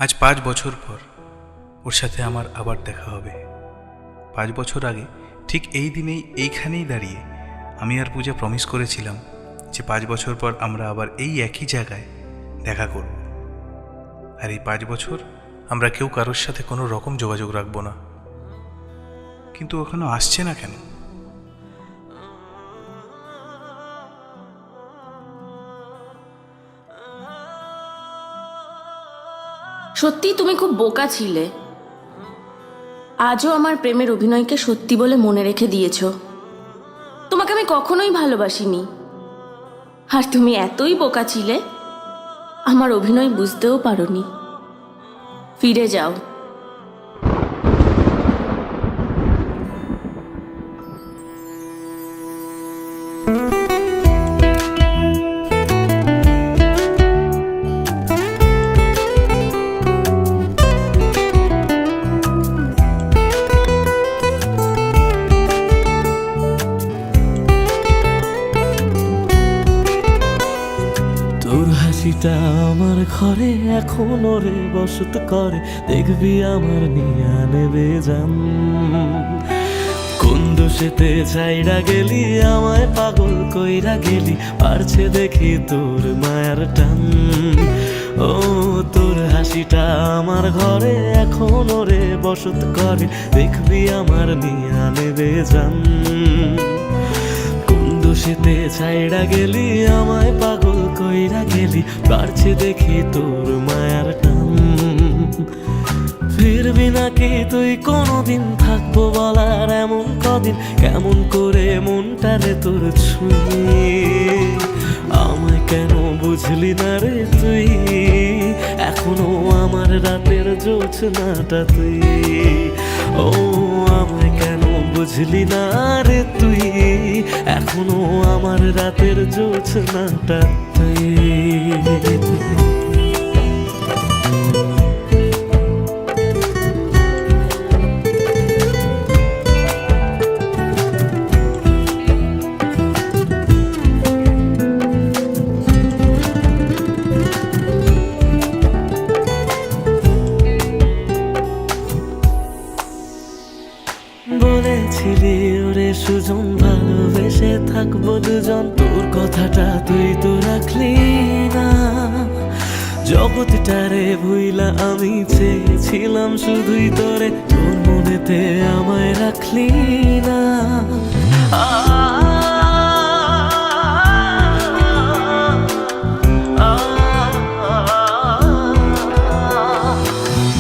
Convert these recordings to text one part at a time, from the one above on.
আজ 5 বছর পর ওর সাথে আমার আবার দেখা হবে। 5 বছর আগে ঠিক এই দিনেই এইখানেই দাঁড়িয়ে আমি আর পূজা প্রমিস করেছিলাম যে 5 বছর পর আমরা আবার এই একই জায়গায় দেখা করব। আর এই 5 বছর আমরা কেউ কারোর সাথে কোনো রকম যোগাযোগ রাখবো না। কিন্তু এখনো আসছে না কেন? সত্যি তুমি খুব বোকা ছিলে। আজও আমার প্রেমের অভিনয়কে সত্যি বলে মনে রেখে দিয়েছো। তোমাকে আমি কখনোই ভালোবাসিনি, আর তুমি এতই বোকা ছিলে আমার অভিনয় বুঝতেও পারোনি। ফিরে যাও। তোর হাসিটা আমার ঘরে এখনো রে বসত করে, দেখবি আমার নিয়া নেবে জান। কোন দোষেতে ছাইড়া গেলি আমায় পাগল কইরা গেলি, পারছে দেখি তোর মায়ার টান। ও তোর হাসিটা আমার ঘরে এখনো রে বসত করে, দেখবি আমার নিয়া নেবে জান। দোষেতে ছাইড়া গেলি আমায় পাগল কইরা গেলি, পারছে দেখি তোর মায়ার টান। ফিরবি নাকি তুই কোনোদিন, থাকবো বলার এমন কদিন, কেমন করে মনটারে তোর ছুঁয়ে। আমায় কেন বুঝলি না রে তুই, এখনো আমার রাতের জোছনাটা তুই। ও আমায় কেন বুঝলি না রে তুই, এখনো আমার রাতের জোছনাটা তুই। বলেছিলি ওরে সুজন ভালোবেসে থাকবো দুজন, তোর কথাটা তুই তো রাখলি না। জগৎটারে ভুইলা আমি চেয়েছিলাম শুধুই তোরে, তোর মনেতে আমায় রাখলি না।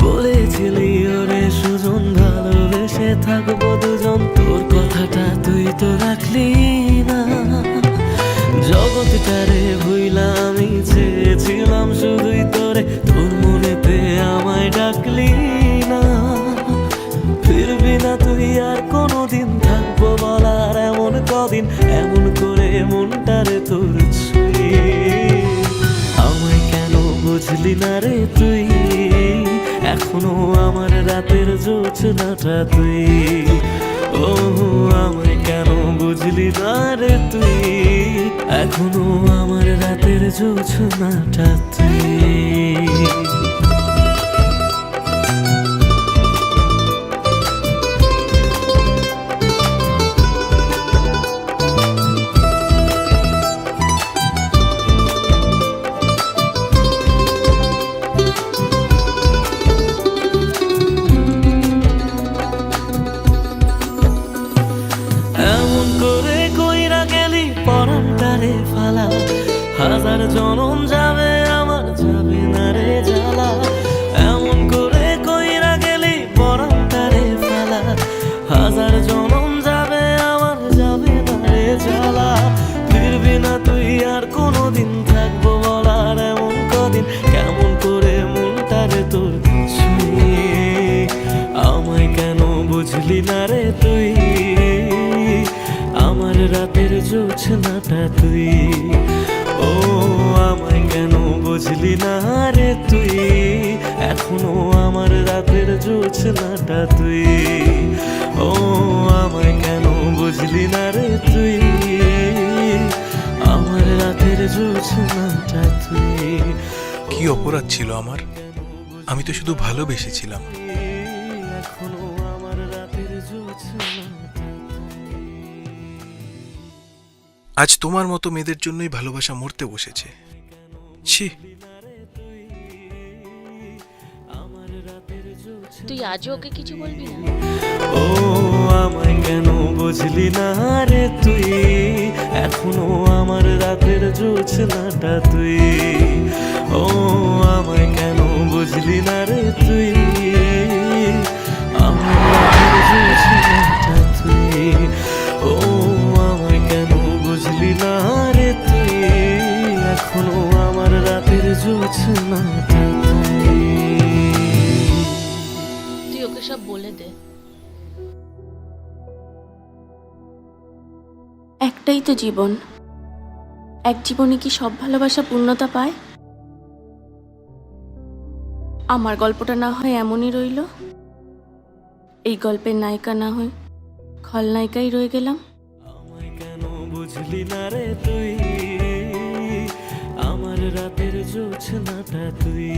বলেছিলি ওরে সুজন ভালোবেসে থাকবো দুজন, তোর কথাটা তুই তো রাখলি না। জগৎটারে ভুইলা আমি চেয়েছিলাম শুধুই তোরে, তোর মনেতে আমায় ডাকলি না। ফিরবি না তুই আর কোনোদিন, থাকবো বলার এমন কদিন, এমন করে মনটারে তোর ছুঁয়ে। আমায় কেন বুঝলি না রে তুই, এখনো আমার রাতের জোছনাটা তুই। ও আমায় কেন বুঝলি না রে তুই, এখনো আমার রাতের জোছনাটা তুই। পরানটারে ফালা, হাজার জনম যাবে আমার যাবে না রে জ্বালা। এমন করে কইরা গেলি পরানটারে ফালা, হাজার জনম যাবে আমার যাবে না রে জ্বালা। ফিরবি না তুই আর কোনোদিন, থাকবো বলার এমন কদিন, কেমন করে মনটারে তোর ছুঁয়ে। আমায় কেন বুঝলি না রে তুই, আমার রাতের জোছনাটা তুই। ও আমায় কেন বুঝলি না রে তুই, এখনো আমার রাতের জোছনাটা তুই। ও আমায় কেন বুঝলি না রে তুই, আমার রাতের জোছনাটা তুই। কি অপরাধ ছিল আমার? আমি তো শুধু ভালোবেসেছিলাম। এখনো আমার রাতের জোছনাটা আজ তোমার মতো মেয়েদের জন্যই ভালোবাসা মরতে বসেছে। ছি, তুই আজও ওকে কিছু বলবি না? ও আমায় কেন বুঝলি না রে তুই, এখনো আমার রাতের জোছনাটা তুই। ও আমায় কেন বুঝলি না রে তুই, আমার রাতের জোছনাটা তুই। ও আমায় কেন বুঝলি না রে তুই, এখনো আমার রাতের জোছনাটা তুই। তুই ওকে সব বলে দে। একটাই তো জীবন, এক জীবনে কি সব ভালোবাসা পূর্ণতা পায়? আমার গল্পটা না হয় এমনই রইল, এই গল্পের নায়িকা না হয় খলনায়িকাই রয়ে গেলাম। আমায় কেন বুঝলি না রে তুই, আমার রাতের জোছনাটা তুই।